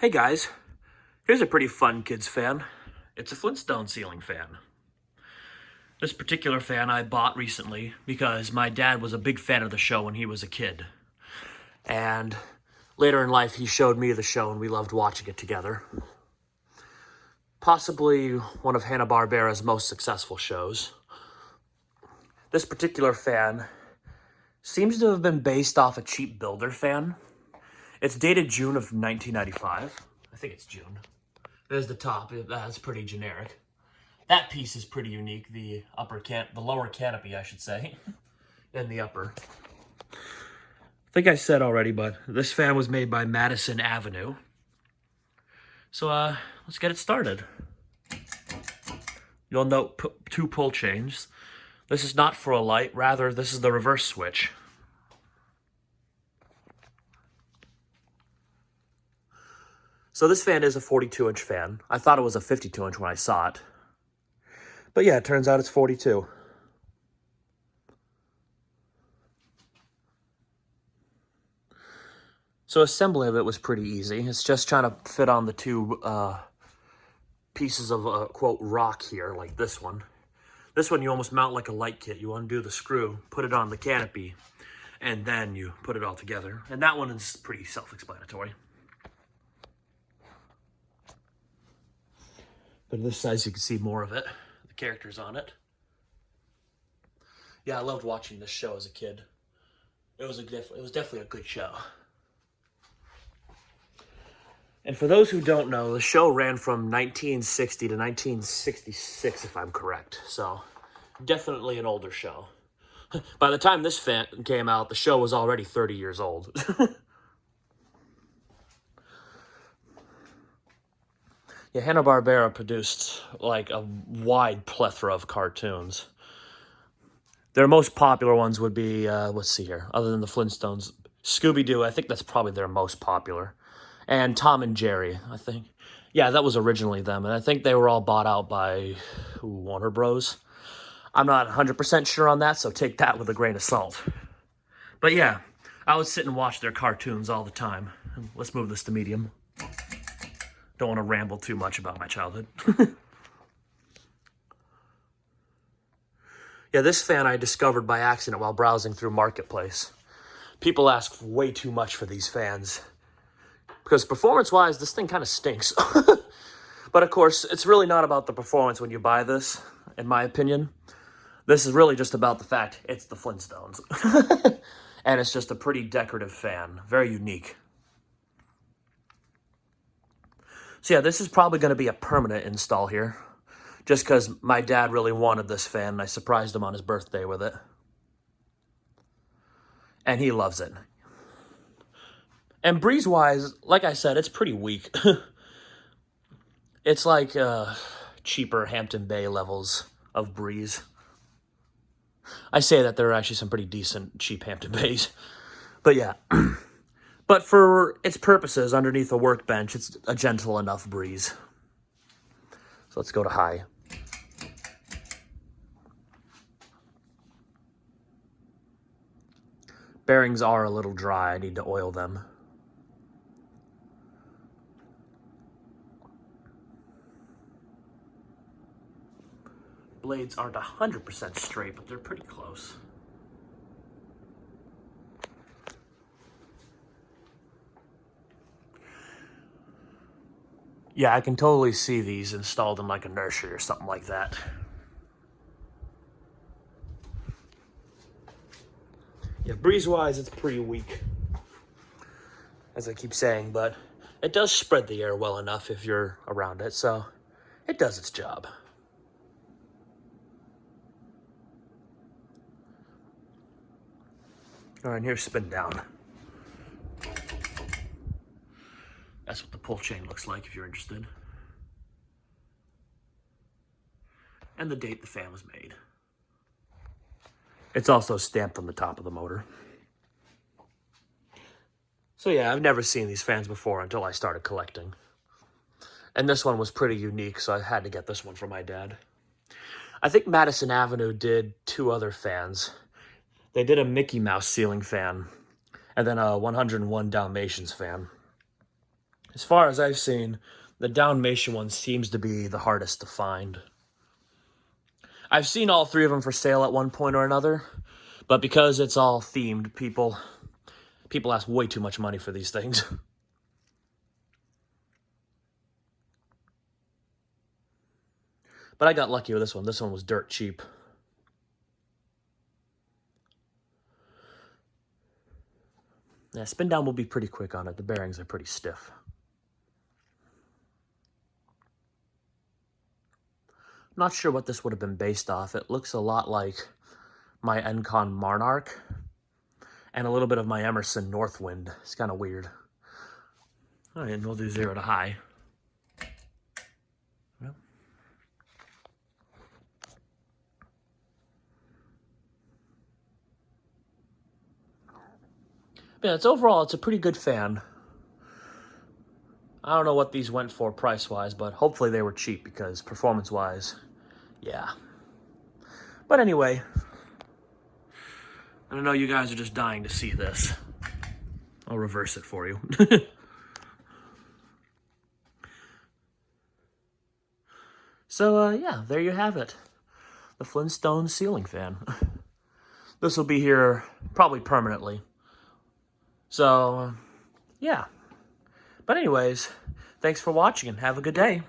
Hey guys, here's a pretty fun kids fan. It's a Flintstone ceiling fan. This particular fan I bought recently because my dad was a big fan of the show when he was a kid. And later in life he showed me the show and we loved watching it together. Possibly one of Hanna-Barbera's most successful shows. This particular fan seems to have been based off a cheap builder fan. It's dated June of 1995. I think it's June. There's the top. That's pretty generic. That piece is pretty unique. The lower canopy, I should say, and the upper. I think I said already, but this fan was made by Madison Avenue. So let's get it started. You'll note two pull chains. This is not for a light. Rather, this is the reverse switch. So this fan is a 42-inch fan. I thought it was a 52-inch when I saw it. But yeah, it turns out it's 42. So assembly of it was pretty easy. It's just trying to fit on the two pieces of, quote, rock here, like this one. This one you almost mount like a light kit. You undo the screw, put it on the canopy, and then you put it all together. And that one is pretty self-explanatory. But this size, you can see more of it. The characters on it. Yeah, I loved watching this show as a kid. It was definitely a good show. And for those who don't know, the show ran from 1960 to 1966, if I'm correct. So, definitely an older show. By the time this fan came out, the show was already 30 years old. Yeah, Hanna-Barbera produced, like, a wide plethora of cartoons. Their most popular ones would be, let's see here, other than the Flintstones, Scooby-Doo, I think that's probably their most popular. And Tom and Jerry, I think. Yeah, that was originally them, and I think they were all bought out by Warner Bros. I'm not 100% sure on that, so take that with a grain of salt. But yeah, I would sit and watch their cartoons all the time. Let's move this to medium. Don't want to ramble too much about my childhood. Yeah, this fan I discovered by accident while browsing through Marketplace. People ask way too much for these fans. Because performance-wise, this thing kind of stinks. But of course, it's really not about the performance when you buy this, in my opinion. This is really just about the fact it's the Flintstones. And it's just a pretty decorative fan. Very unique. So yeah, this is probably going to be a permanent install here. Just because my dad really wanted this fan, and I surprised him on his birthday with it. And he loves it. And breeze-wise, like I said, it's pretty weak. It's like cheaper Hampton Bay levels of breeze. I say that there are actually some pretty decent cheap Hampton Bays. But yeah. But for its purposes, underneath a workbench, it's a gentle enough breeze. So let's go to high. Bearings are a little dry. I need to oil them. Blades aren't 100% straight, but they're pretty close. Yeah, I can totally see these installed in like a nursery or something like that. Yeah, breeze-wise, it's pretty weak, as I keep saying, but it does spread the air well enough if you're around it, so it does its job. All right, here's spin down. That's what the pull chain looks like if you're interested. And the date the fan was made. It's also stamped on the top of the motor. So yeah, I've never seen these fans before until I started collecting. And this one was pretty unique, so I had to get this one for my dad. I think Madison Avenue did two other fans. They did a Mickey Mouse ceiling fan, and then a 101 Dalmatians fan. As far as I've seen, the Dalmatian one seems to be the hardest to find. I've seen all three of them for sale at one point or another, but because it's all themed, people ask way too much money for these things. But I got lucky with this one. This one was dirt cheap. Yeah, spin down will be pretty quick on it. The bearings are pretty stiff. Not sure what this would have been based off. It looks a lot like my Encon Monarch and a little bit of my Emerson Northwind. It's kind of weird. All right, and we'll do 0 to high. Yep. Yeah, overall, it's a pretty good fan. I don't know what these went for price-wise, but hopefully they were cheap because performance-wise, yeah. But anyway, I know you guys are just dying to see this. I'll reverse it for you. So, yeah, there you have it. The Flintstones ceiling fan. This will be here probably permanently. So, yeah. But anyways, thanks for watching and have a good day.